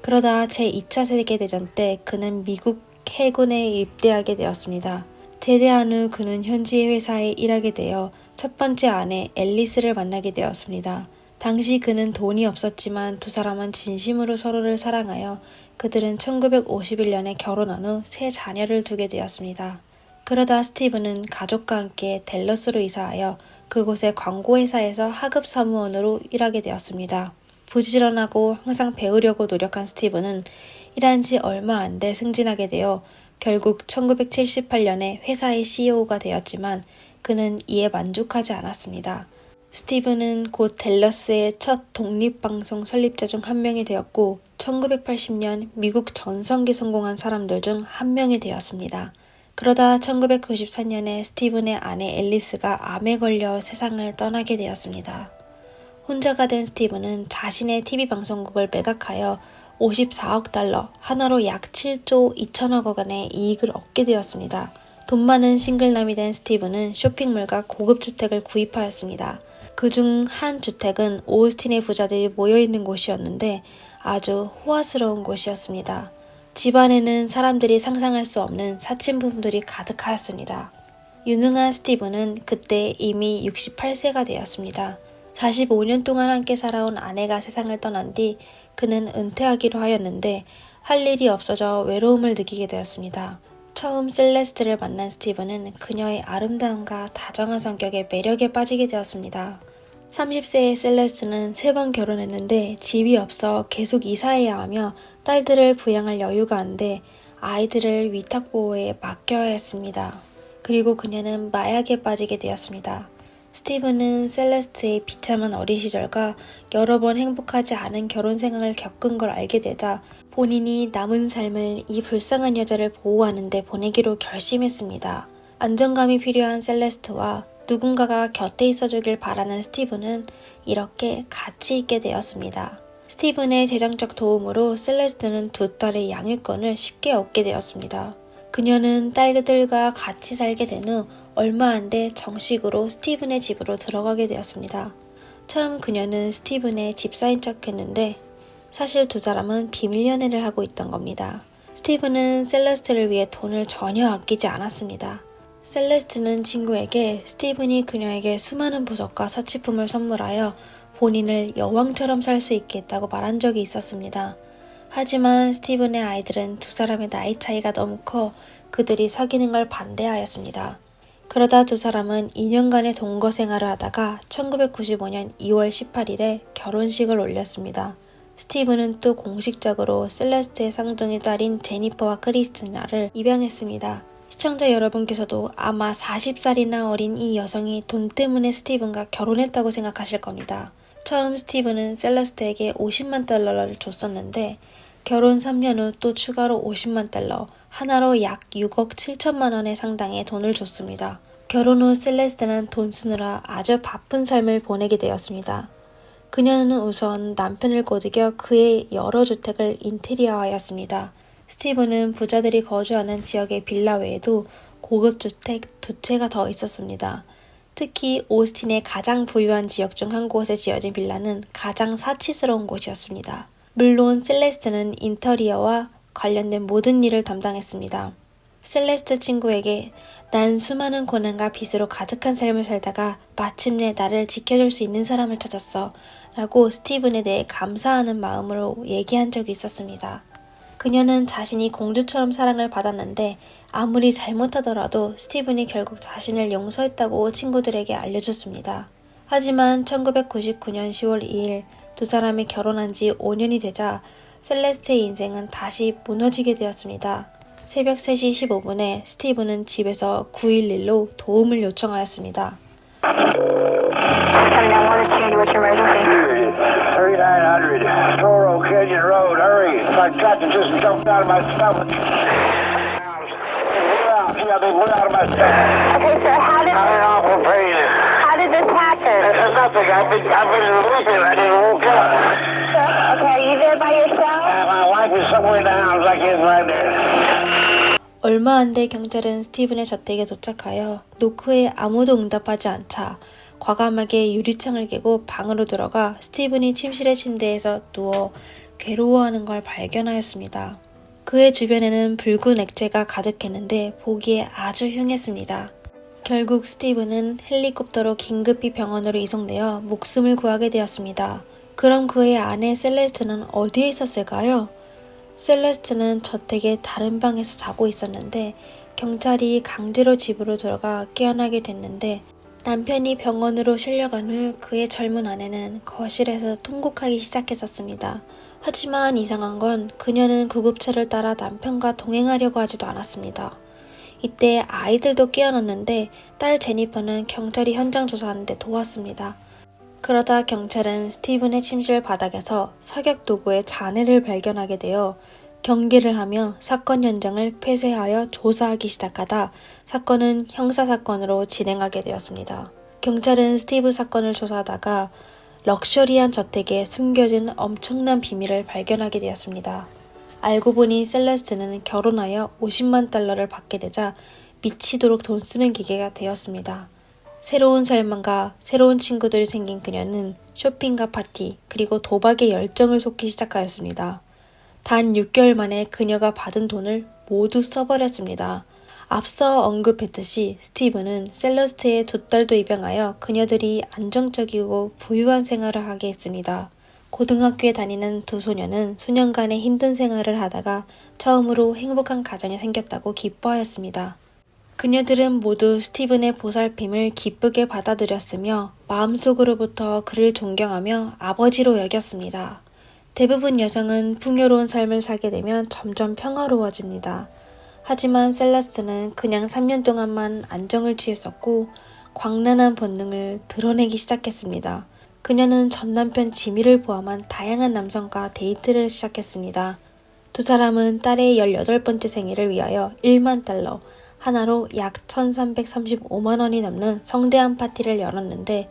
그러다 제2차 세계대전 때 그는 미국 해군에 입대하게 되었습니다. 제대한 후 그는 현지의 회사에 일하게 되어 첫 번째 아내 앨리스를 만나게 되었습니다. 당시 그는 돈이 없었지만 두 사람은 진심으로 서로를 사랑하여 그들은 1951년에 결혼한 후 세 자녀를 두게 되었습니다. 그러다 스티븐은 가족과 함께 댈러스로 이사하여 그곳의 광고회사에서 하급 사무원으로 일하게 되었습니다. 부지런하고 항상 배우려고 노력한 스티븐은 일한 지 얼마 안 돼 승진하게 되어 결국 1978년에 회사의 CEO가 되었지만 그는 이에 만족하지 않았습니다. 스티븐은 곧 댈러스의 첫 독립방송 설립자 중 한 명이 되었고 1980년 미국 전성기 성공한 사람들 중 한 명이 되었습니다. 그러다 1994년에 스티븐의 아내 앨리스가 암에 걸려 세상을 떠나게 되었습니다. 혼자가 된 스티븐은 자신의 TV방송국을 매각하여 54억 달러, 하나로 약 7조 2천억 원의 이익을 얻게 되었습니다. 돈 많은 싱글남이 된 스티븐은 쇼핑몰과 고급 주택을 구입하였습니다. 그중 한 주택은 오스틴의 부자들이 모여있는 곳이었는데 아주 호화스러운 곳이었습니다. 집안에는 사람들이 상상할 수 없는 사치품들이 가득하였습니다. 유능한 스티븐은 그때 이미 68세가 되었습니다. 45년 동안 함께 살아온 아내가 세상을 떠난 뒤 그는 은퇴하기로 하였는데 할 일이 없어져 외로움을 느끼게 되었습니다. 처음 셀레스테를 만난 스티븐은 그녀의 아름다움과 다정한 성격에 매력에 빠지게 되었습니다. 30세의 셀레스테는 3번 결혼했는데 집이 없어 계속 이사해야 하며 딸들을 부양할 여유가 안 돼 아이들을 위탁보호에 맡겨야 했습니다. 그리고 그녀는 마약에 빠지게 되었습니다. 스티븐은 셀레스테의 비참한 어린 시절과 여러 번 행복하지 않은 결혼 생활을 겪은 걸 알게 되자 본인이 남은 삶을 이 불쌍한 여자를 보호하는 데 보내기로 결심했습니다. 안정감이 필요한 셀레스테와 누군가가 곁에 있어주길 바라는 스티븐은 이렇게 같이 있게 되었습니다. 스티븐의 재정적 도움으로 셀레스트는 두 딸의 양육권을 쉽게 얻게 되었습니다. 그녀는 딸들과 같이 살게 된 후 얼마 안 돼 정식으로 스티븐의 집으로 들어가게 되었습니다. 처음 그녀는 스티븐의 집사인 척했는데 사실 두 사람은 비밀 연애를 하고 있던 겁니다. 스티븐은 셀레스트를 위해 돈을 전혀 아끼지 않았습니다. 셀레스트는 친구에게 스티븐이 그녀에게 수많은 보석과 사치품을 선물하여 본인을 여왕처럼 살 수 있게 했다고 말한 적이 있었습니다. 하지만 스티븐의 아이들은 두 사람의 나이 차이가 너무 커 그들이 사귀는 걸 반대하였습니다. 그러다 두 사람은 2년간의 동거 생활을 하다가 1995년 2월 18일에 결혼식을 올렸습니다. 스티븐은 또 공식적으로 셀레스트의 쌍둥이 딸인 제니퍼와 크리스티나를 입양했습니다. 시청자 여러분께서도 아마 40살이나 어린 이 여성이 돈 때문에 스티븐과 결혼했다고 생각하실 겁니다. 처음 스티븐은 셀레스트에게 50만 달러를 줬었는데 결혼 3년 후 또 추가로 50만 달러, 하나로 약 6억 7천만 원에 상당의 돈을 줬습니다. 결혼 후 셀레스트는 돈 쓰느라 아주 바쁜 삶을 보내게 되었습니다. 그녀는 우선 남편을 꼬드겨 그의 여러 주택을 인테리어하였습니다. 스티븐은 부자들이 거주하는 지역의 빌라 외에도 고급 주택 2채가 더 있었습니다. 특히 오스틴의 가장 부유한 지역 중 한 곳에 지어진 빌라는 가장 사치스러운 곳이었습니다. 물론 셀레스트는 인테리어와 관련된 모든 일을 담당했습니다. 셀레스트 친구에게 난 수많은 고난과 빚으로 가득한 삶을 살다가 마침내 나를 지켜줄 수 있는 사람을 찾았어 라고 스티븐에 대해 감사하는 마음으로 얘기한 적이 있었습니다. 그녀는 자신이 공주처럼 사랑을 받았는데 아무리 잘못하더라도 스티븐이 결국 자신을 용서했다고 친구들에게 알려줬습니다. 하지만 1999년 10월 2일 두 사람이 결혼한 지 5년이 되자 셀레스트의 인생은 다시 무너지게 되었습니다. 새벽 3시 15분에 스티븐은 집에서 911로 도움을 요청하였습니다. 3900 Toro Canyon Road, hurry. My God, it just jumped out of my stomach. Yeah, they blew out of my stomach. Okay, sir, I had awful pain. how did this happen? It's nothing. I've been sleeping. I didn't woke up. Sir, okay, are you there by yourself? My wife is somewhere in the house. I can't find her. 얼마 안 돼 경찰은 스티븐의 저택에 도착하여 노크에 아무도 응답하지 않자 과감하게 유리창을 깨고 방으로 들어가 스티븐이 침실의 침대에서 누워 괴로워하는 걸 발견하였습니다. 그의 주변에는 붉은 액체가 가득했는데 보기에 아주 흉했습니다. 결국 스티븐은 헬리콥터로 긴급히 병원으로 이송되어 목숨을 구하게 되었습니다. 그럼 그의 아내 셀레스트는 어디에 있었을까요? 셀레스트는 저택의 다른 방에서 자고 있었는데 경찰이 강제로 집으로 들어가 깨어나게 됐는데 남편이 병원으로 실려간 후 그의 젊은 아내는 거실에서 통곡하기 시작했었습니다. 하지만 이상한 건 그녀는 구급차를 따라 남편과 동행하려고 하지도 않았습니다. 이때 아이들도 깨어났는데 딸 제니퍼는 경찰이 현장 조사하는데 도왔습니다. 그러다 경찰은 스티븐의 침실 바닥에서 사격 도구의 잔해를 발견하게 되어 경계를 하며 사건 현장을 폐쇄하여 조사하기 시작하다 사건은 형사사건으로 진행하게 되었습니다. 경찰은 스티브 사건을 조사하다가 럭셔리한 저택에 숨겨진 엄청난 비밀을 발견하게 되었습니다. 알고 보니 셀레스트는 결혼하여 50만 달러를 받게 되자 미치도록 돈 쓰는 기계가 되었습니다. 새로운 삶과 새로운 친구들이 생긴 그녀는 쇼핑과 파티 그리고 도박에 열정을 쏟기 시작하였습니다. 단 6개월 만에 그녀가 받은 돈을 모두 써버렸습니다. 앞서 언급했듯이 스티븐은 셀레스트의 두 딸도 입양하여 그녀들이 안정적이고 부유한 생활을 하게 했습니다. 고등학교에 다니는 두 소녀는 수년간의 힘든 생활을 하다가 처음으로 행복한 가정이 생겼다고 기뻐하였습니다. 그녀들은 모두 스티븐의 보살핌을 기쁘게 받아들였으며 마음속으로부터 그를 존경하며 아버지로 여겼습니다. 대부분 여성은 풍요로운 삶을 살게 되면 점점 평화로워집니다. 하지만 셀레스트는 그냥 3년 동안만 안정을 취했었고 광란한 본능을 드러내기 시작했습니다. 그녀는 전 남편 지미를 포함한 다양한 남성과 데이트를 시작했습니다. 두 사람은 딸의 18번째 생일을 위하여 1만 달러, 하나로 약 1335만 원이 넘는 성대한 파티를 열었는데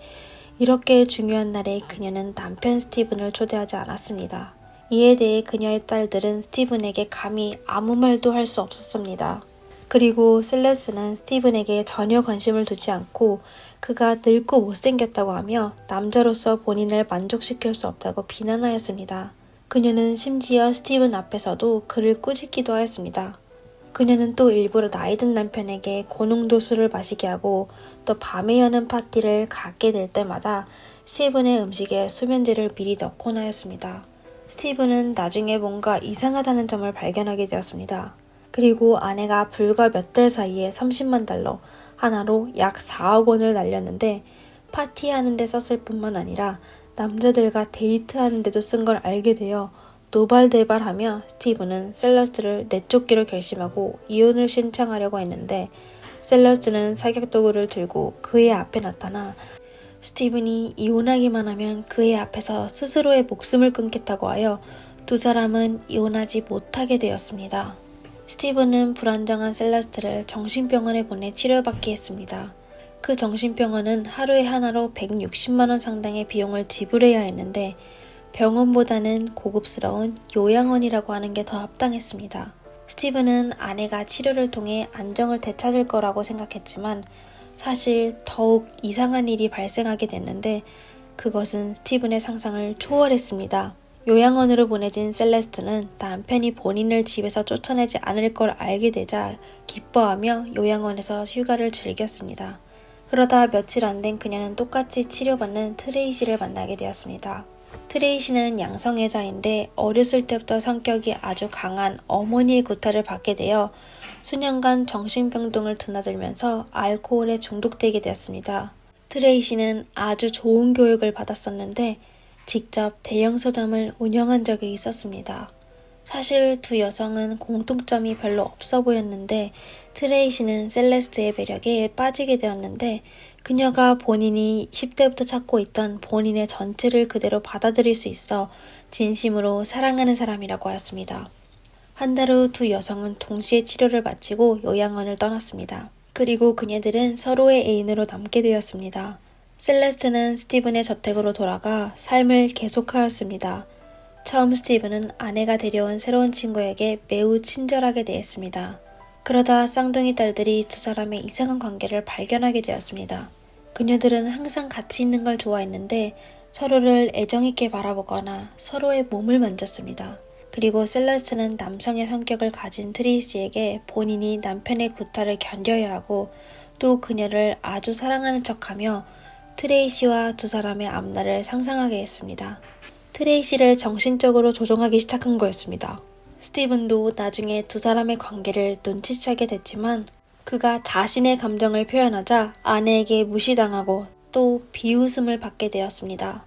이렇게 중요한 날에 그녀는 남편 스티븐을 초대하지 않았습니다. 이에 대해 그녀의 딸들은 스티븐에게 감히 아무 말도 할 수 없었습니다. 그리고 셀레스는 스티븐에게 전혀 관심을 두지 않고 그가 늙고 못생겼다고 하며 남자로서 본인을 만족시킬 수 없다고 비난하였습니다. 그녀는 심지어 스티븐 앞에서도 그를 꾸짖기도 하였습니다. 그녀는 또 일부러 나이든 남편에게 고농도 술을 마시게 하고 또 밤에 여는 파티를 갖게 될 때마다 스티븐의 음식에 수면제를 미리 넣곤 하였습니다. 스티븐은 나중에 뭔가 이상하다는 점을 발견하게 되었습니다. 그리고 아내가 불과 몇 달 사이에 30만 달러, 하나로 약 4억 원을 날렸는데 파티하는 데 썼을 뿐만 아니라 남자들과 데이트하는 데도 쓴 걸 알게 되어 노발대발하며 스티븐은 셀러스를 내쫓기로 결심하고 이혼을 신청하려고 했는데 셀러스는 사격도구를 들고 그의 앞에 나타나 스티븐이 이혼하기만 하면 그의 앞에서 스스로의 목숨을 끊겠다고 하여 두 사람은 이혼하지 못하게 되었습니다. 스티븐은 불안정한 셀러스트를 정신병원에 보내 치료받게 했습니다. 그 정신병원은 하루에 하나로 160만 원 상당의 비용을 지불해야 했는데 병원보다는 고급스러운 요양원이라고 하는 게 더 합당했습니다. 스티븐은 아내가 치료를 통해 안정을 되찾을 거라고 생각했지만 사실 더욱 이상한 일이 발생하게 됐는데 그것은 스티븐의 상상을 초월했습니다. 요양원으로 보내진 셀레스트는 남편이 본인을 집에서 쫓아내지 않을 걸 알게 되자 기뻐하며 요양원에서 휴가를 즐겼습니다. 그러다 며칠 안 된 그녀는 똑같이 치료받는 트레이시를 만나게 되었습니다. 트레이시는 양성애자인데 어렸을 때부터 성격이 아주 강한 어머니의 구타를 받게 되어 수년간 정신병동을 드나들면서 알코올에 중독되게 되었습니다. 트레이시는 아주 좋은 교육을 받았었는데 직접 대형 서점을 운영한 적이 있었습니다. 사실 두 여성은 공통점이 별로 없어 보였는데 트레이시는 셀레스트의 매력에 빠지게 되었는데 그녀가 본인이 10대부터 찾고 있던 본인의 전체를 그대로 받아들일 수 있어 진심으로 사랑하는 사람이라고 하였습니다. 한 달 후 두 여성은 동시에 치료를 마치고 요양원을 떠났습니다. 그리고 그녀들은 서로의 애인으로 남게 되었습니다. 셀레스트는 스티븐의 저택으로 돌아가 삶을 계속하였습니다. 처음 스티븐은 아내가 데려온 새로운 친구에게 매우 친절하게 대했습니다. 그러다 쌍둥이 딸들이 두 사람의 이상한 관계를 발견하게 되었습니다. 그녀들은 항상 같이 있는 걸 좋아했는데 서로를 애정있게 바라보거나 서로의 몸을 만졌습니다. 그리고 셀레스트는 남성의 성격을 가진 트레이시에게 본인이 남편의 구타를 견뎌야 하고 또 그녀를 아주 사랑하는 척하며 트레이시와 두 사람의 앞날을 상상하게 했습니다. 트레이시를 정신적으로 조종하기 시작한 거였습니다. 스티븐도 나중에 두 사람의 관계를 눈치채게 됐지만 그가 자신의 감정을 표현하자 아내에게 무시당하고 또 비웃음을 받게 되었습니다.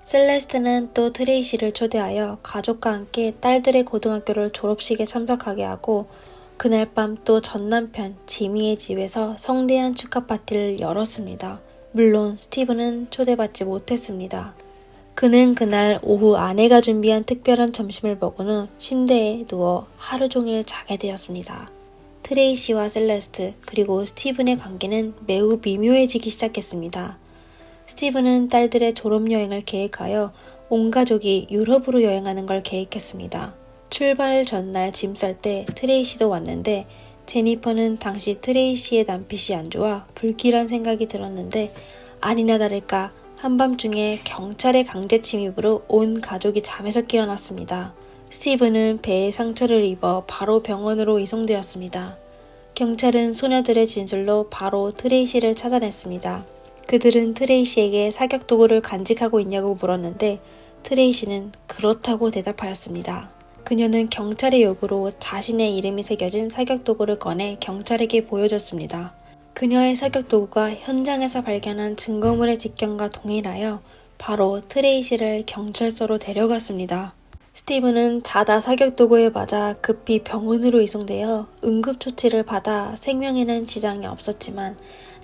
셀레스트는 또 트레이시를 초대하여 가족과 함께 딸들의 고등학교를 졸업식에 참석하게 하고 그날 밤 또 전남편 지미의 집에서 성대한 축하 파티를 열었습니다. 물론 스티븐은 초대받지 못했습니다. 그는 그날 오후 아내가 준비한 특별한 점심을 먹은 후 침대에 누워 하루 종일 자게 되었습니다. 트레이시와 셀레스트 그리고 스티븐의 관계는 매우 미묘해지기 시작했습니다. 스티븐은 딸들의 졸업여행을 계획하여 온 가족이 유럽으로 여행하는 걸 계획했습니다. 출발 전날 짐 쌀 때 트레이시도 왔는데 제니퍼는 당시 트레이시의 남편이 안 좋아 불길한 생각이 들었는데 아니나 다를까 한밤중에 경찰의 강제 침입으로 온 가족이 잠에서 깨어났습니다. 스티븐은 배에 상처를 입어 바로 병원으로 이송되었습니다. 경찰은 소녀들의 진술로 바로 트레이시를 찾아냈습니다. 그들은 트레이시에게 사격 도구를 간직하고 있냐고 물었는데 트레이시는 그렇다고 대답하였습니다. 그녀는 경찰의 요구로 자신의 이름이 새겨진 사격 도구를 꺼내 경찰에게 보여줬습니다. 그녀의 사격 도구가 현장에서 발견한 증거물의 직경과 동일하여 바로 트레이시를 경찰서로 데려갔습니다. 스티븐은 자다 사격 도구에 맞아 급히 병원으로 이송되어 응급조치를 받아 생명에는 지장이 없었지만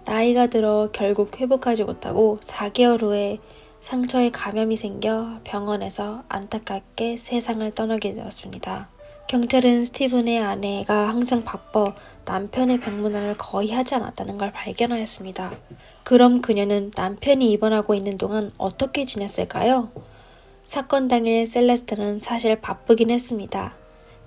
나이가 들어 결국 회복하지 못하고 4개월 후에 상처에 감염이 생겨 병원에서 안타깝게 세상을 떠나게 되었습니다. 경찰은 스티븐의 아내가 항상 바빠 남편의 병문안을 거의 하지 않았다는 걸 발견하였습니다. 그럼 그녀는 남편이 입원하고 있는 동안 어떻게 지냈을까요? 사건 당일 셀레스트는 사실 바쁘긴 했습니다.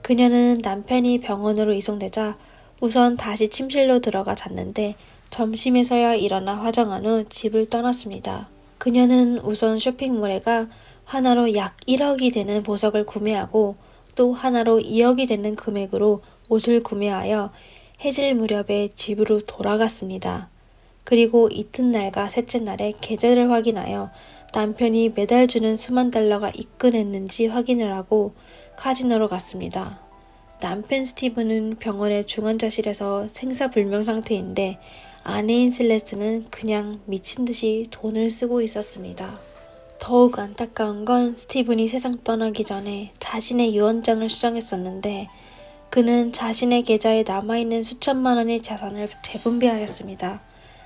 그녀는 남편이 병원으로 이송되자 우선 다시 침실로 들어가 잤는데 점심에서야 일어나 화장한 후 집을 떠났습니다. 그녀는 우선 쇼핑몰에 가 하나로 약 1억이 되는 보석을 구매하고 또 하나로 2억이 되는 금액으로 옷을 구매하여 해질 무렵에 집으로 돌아갔습니다. 그리고 이튿날과 셋째 날에 계좌를 확인하여 남편이 매달 주는 수만 달러가 입금했는지 확인을 하고 카지노로 갔습니다. 남편 스티븐은 병원의 중환자실에서 생사불명 상태인데 아내인 셀레스는 그냥 미친 듯이 돈을 쓰고 있었습니다. 더욱 안타까운 건 스티븐이 세상 떠나기 전에 자신의 유언장을 수정했었는데 그는 자신의 계좌에 남아있는 수천만 원의 자산을 재분배하였습니다.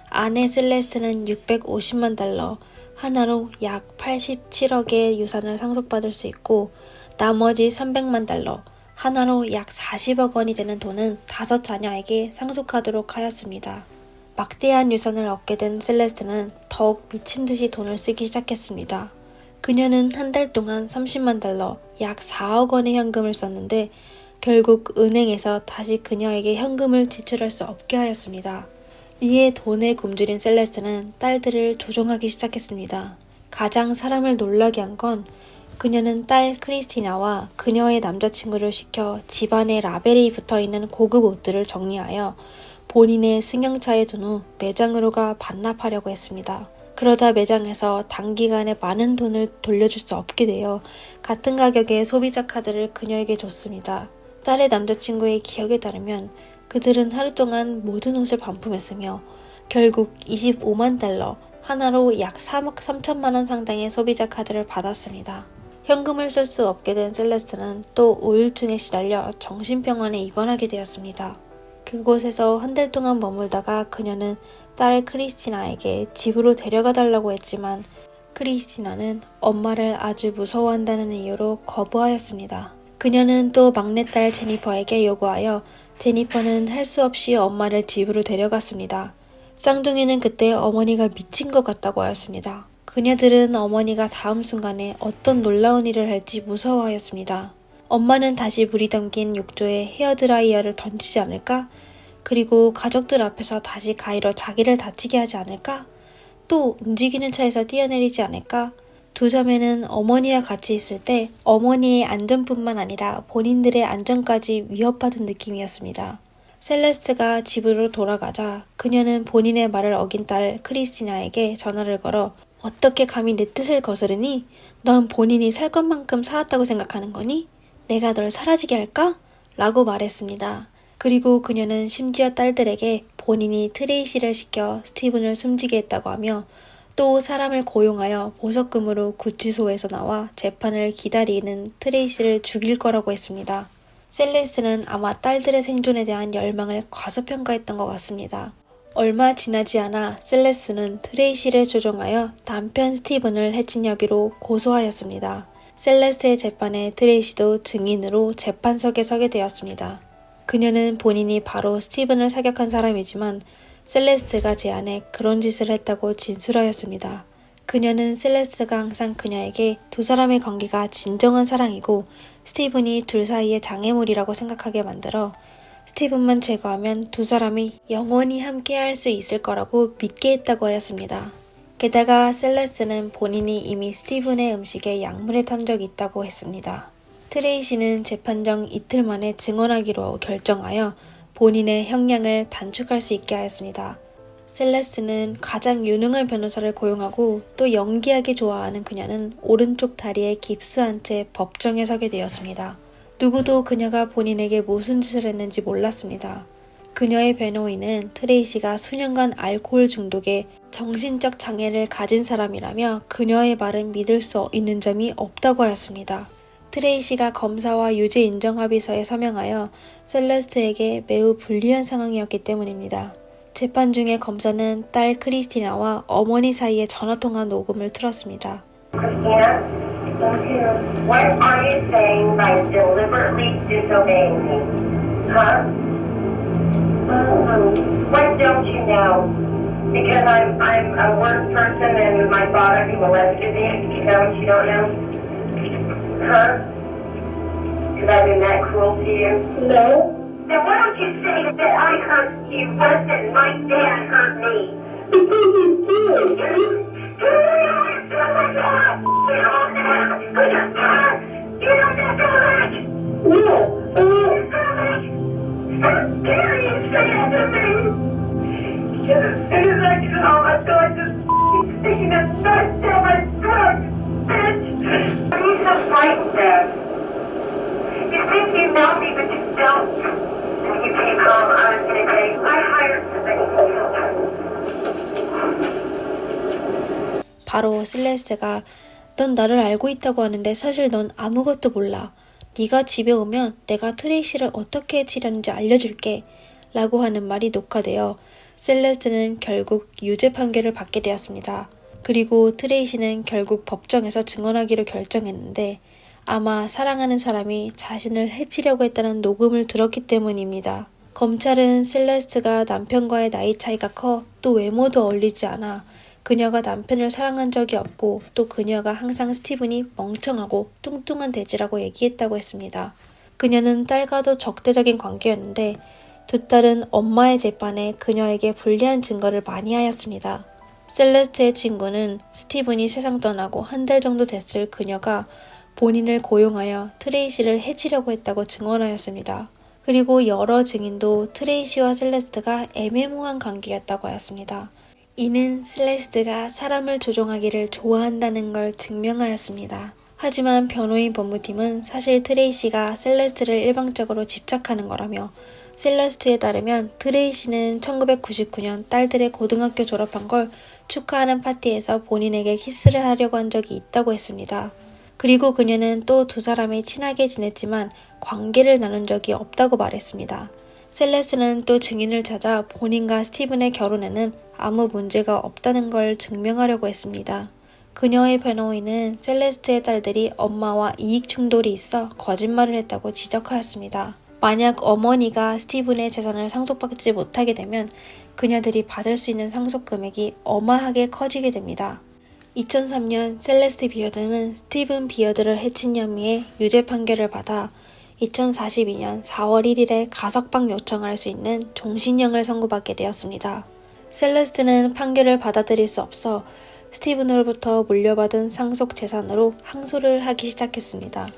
아내 셀레스트는 650만 달러, 하나로 약 87억의 유산을 상속받을 수 있고 나머지 300만 달러, 하나로 약 40억 원이 되는 돈은 5 자녀에게 상속하도록 하였습니다. 막대한 유산을 얻게 된 셀레스트는 더욱 미친 듯이 돈을 쓰기 시작했습니다. 그녀는 한 달 동안 30만 달러, 약 4억 원의 현금을 썼는데 결국 은행에서 다시 그녀에게 현금을 지출할 수 없게 하였습니다. 이에 돈에 굶주린 셀레스트는 딸들을 조종하기 시작했습니다. 가장 사람을 놀라게 한 건 그녀는 딸 크리스티나와 그녀의 남자친구를 시켜 집안에 라벨이 붙어있는 고급 옷들을 정리하여 본인의 승용차에 둔 후 매장으로 가 반납하려고 했습니다. 그러다 매장에서 단기간에 많은 돈을 돌려줄 수 없게 되어 같은 가격의 소비자 카드를 그녀에게 줬습니다. 딸의 남자친구의 기억에 따르면 그들은 하루 동안 모든 옷을 반품했으며 결국 25만 달러, 하나로 약 3억 3천만 원 상당의 소비자 카드를 받았습니다. 현금을 쓸 수 없게 된 셀레스트는 또 우울증에 시달려 정신병원에 입원하게 되었습니다. 그곳에서 한 달 동안 머물다가 그녀는 딸 크리스티나에게 집으로 데려가 달라고 했지만 크리스티나는 엄마를 아주 무서워한다는 이유로 거부하였습니다. 그녀는 또 막내딸 제니퍼에게 요구하여 제니퍼는 할 수 없이 엄마를 집으로 데려갔습니다. 쌍둥이는 그때 어머니가 미친 것 같다고 하였습니다. 그녀들은 어머니가 다음 순간에 어떤 놀라운 일을 할지 무서워하였습니다. 엄마는 다시 물이 담긴 욕조에 헤어드라이어를 던지지 않을까? 그리고 가족들 앞에서 다시 가위로 자기를 다치게 하지 않을까? 또 움직이는 차에서 뛰어내리지 않을까? 두 자매는 어머니와 같이 있을 때 어머니의 안전뿐만 아니라 본인들의 안전까지 위협받은 느낌이었습니다. 셀레스트가 집으로 돌아가자 그녀는 본인의 말을 어긴 딸 크리스티나에게 전화를 걸어 어떻게 감히 내 뜻을 거스르니? 넌 본인이 살 것만큼 살았다고 생각하는 거니? 내가 널 사라지게 할까? 라고 말했습니다. 그리고 그녀는 심지어 딸들에게 본인이 트레이시를 시켜 스티븐을 숨지게 했다고 하며 또 사람을 고용하여 보석금으로 구치소에서 나와 재판을 기다리는 트레이시를 죽일 거라고 했습니다. 셀레스트는 아마 딸들의 생존에 대한 열망을 과소평가했던 것 같습니다. 얼마 지나지 않아 셀레스는 트레이시를 조종하여 남편 스티븐을 해친 혐의로 고소하였습니다. 셀레스의 재판에 트레이시도 증인으로 재판석에 서게 되었습니다. 그녀는 본인이 바로 스티븐을 사격한 사람이지만 셀레스트가 제안해 그런 짓을 했다고 진술하였습니다. 그녀는 셀레스트가 항상 그녀에게 두 사람의 관계가 진정한 사랑이고 스티븐이 둘 사이의 장애물이라고 생각하게 만들어 스티븐만 제거하면 두 사람이 영원히 함께할 수 있을 거라고 믿게 했다고 하였습니다. 게다가 셀레스트는 본인이 이미 스티븐의 음식에 약물에 탄 적이 있다고 했습니다. 트레이시는 재판 전 이틀 만에 증언하기로 결정하여 본인의 형량을 단축할 수 있게 하였습니다. 셀레스트는 가장 유능한 변호사를 고용하고 또 연기하기 좋아하는 그녀는 오른쪽 다리에 깁스한 채 법정에 서게 되었습니다. 누구도 그녀가 본인에게 무슨 짓을 했는지 몰랐습니다. 그녀의 변호인은 트레이시가 수년간 알코올 중독에 정신적 장애를 가진 사람이라며 그녀의 말은 믿을 수 있는 점이 없다고 하였습니다. 트레이시가 검사와 유죄 인정 합의서에 서명하여 셀레스트에게 매우 불리한 상황이었기 때문입니다. 재판 중에 검사는 딸 크리스티나와 어머니 사이의 전화통화 녹음을 틀었습니다. Christina, What are you saying by deliberately disobeying me? Huh? What don't you know? Because I'm a worse person and my father who molested me. You know what you don't know? Huh? Because I've been that cruel to you? No. Then why don't you say that I hurt you worse than my dad hurt me? Because you did. You don't have to like. No. How dare you say that to me? Because as soon as I get home, I'm going to sticking a knife down my throat, bitch. Why are you so frightened, Dad? You think you know me, but you don't. When you came home, I was going to tell you, I hired somebody to help her. 바로 셀레스테가 넌 나를 알고 있다고 하는데 사실 넌 아무것도 몰라. 네가 집에 오면 내가 트레이시를 어떻게 치려는지 알려줄게. 라고 하는 말이 녹화되어 셀레스테는 결국 유죄 판결을 받게 되었습니다. 그리고 트레이시는 결국 법정에서 증언하기로 결정했는데 아마 사랑하는 사람이 자신을 해치려고 했다는 녹음을 들었기 때문입니다. 검찰은 셀레스트가 남편과의 나이 차이가 커 또 외모도 어울리지 않아 그녀가 남편을 사랑한 적이 없고 또 그녀가 항상 스티븐이 멍청하고 뚱뚱한 돼지라고 얘기했다고 했습니다. 그녀는 딸과도 적대적인 관계였는데 두 딸은 엄마의 재판에 그녀에게 불리한 증거를 많이 하였습니다. 셀레스트의 친구는 스티븐이 세상 떠나고 한 달 정도 됐을 그녀가 본인을 고용하여 트레이시를 해치려고 했다고 증언하였습니다. 그리고 여러 증인도 트레이시와 셀레스트가 애매모호한 관계였다고 하였습니다. 이는 셀레스트가 사람을 조종하기를 좋아한다는 걸 증명하였습니다. 하지만 변호인 법무팀은 사실 트레이시가 셀레스트를 일방적으로 집착하는 거라며 셀레스트에 따르면 트레이시는 1999년 딸들의 고등학교 졸업한 걸 축하하는 파티에서 본인에게 키스를 하려고 한 적이 있다고 했습니다. 그리고 그녀는 또 두 사람이 친하게 지냈지만 관계를 나눈 적이 없다고 말했습니다. 셀레스는 또 증인을 찾아 본인과 스티븐의 결혼에는 아무 문제가 없다는 걸 증명하려고 했습니다. 그녀의 변호인은 셀레스트의 딸들이 엄마와 이익 충돌이 있어 거짓말을 했다고 지적하였습니다. 만약 어머니가 스티븐의 재산을 상속받지 못하게 되면 그녀들이 받을 수 있는 상속 금액이 어마하게 커지게 됩니다. 2003년 셀레스트 비어드는 스티븐 비어드를 해친 혐의에 유죄 판결을 받아 2042년 4월 1일에 가석방 요청할 수 있는 종신형을 선고받게 되었습니다. 셀레스트는 판결을 받아들일 수 없어 스티븐으로부터 물려받은 상속 재산으로 항소를 하기 시작했습니다.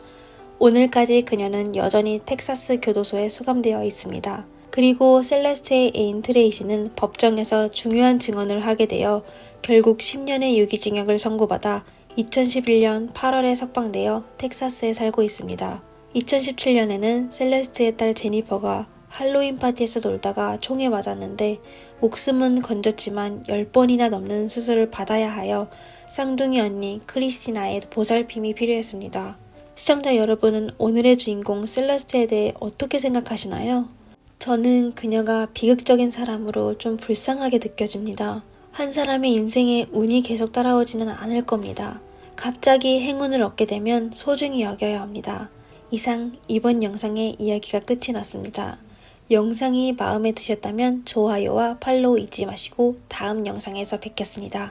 오늘까지 그녀는 여전히 텍사스 교도소에 수감되어 있습니다. 그리고 셀레스트의 애인 트레이시는 법정에서 중요한 증언을 하게 되어 결국 10년의 유기징역을 선고받아 2011년 8월에 석방되어 텍사스에 살고 있습니다. 2017년에는 셀레스트의 딸 제니퍼가 할로윈 파티에서 놀다가 총에 맞았는데 목숨은 건졌지만 10번이나 넘는 수술을 받아야 하여 쌍둥이 언니 크리스티나의 보살핌이 필요했습니다. 시청자 여러분은 오늘의 주인공 셀레스트에 대해 어떻게 생각하시나요? 저는 그녀가 비극적인 사람으로 좀 불쌍하게 느껴집니다. 한 사람의 인생에 운이 계속 따라오지는 않을 겁니다. 갑자기 행운을 얻게 되면 소중히 여겨야 합니다. 이상 이번 영상의 이야기가 끝이 났습니다. 영상이 마음에 드셨다면 좋아요와 팔로우 잊지 마시고 다음 영상에서 뵙겠습니다.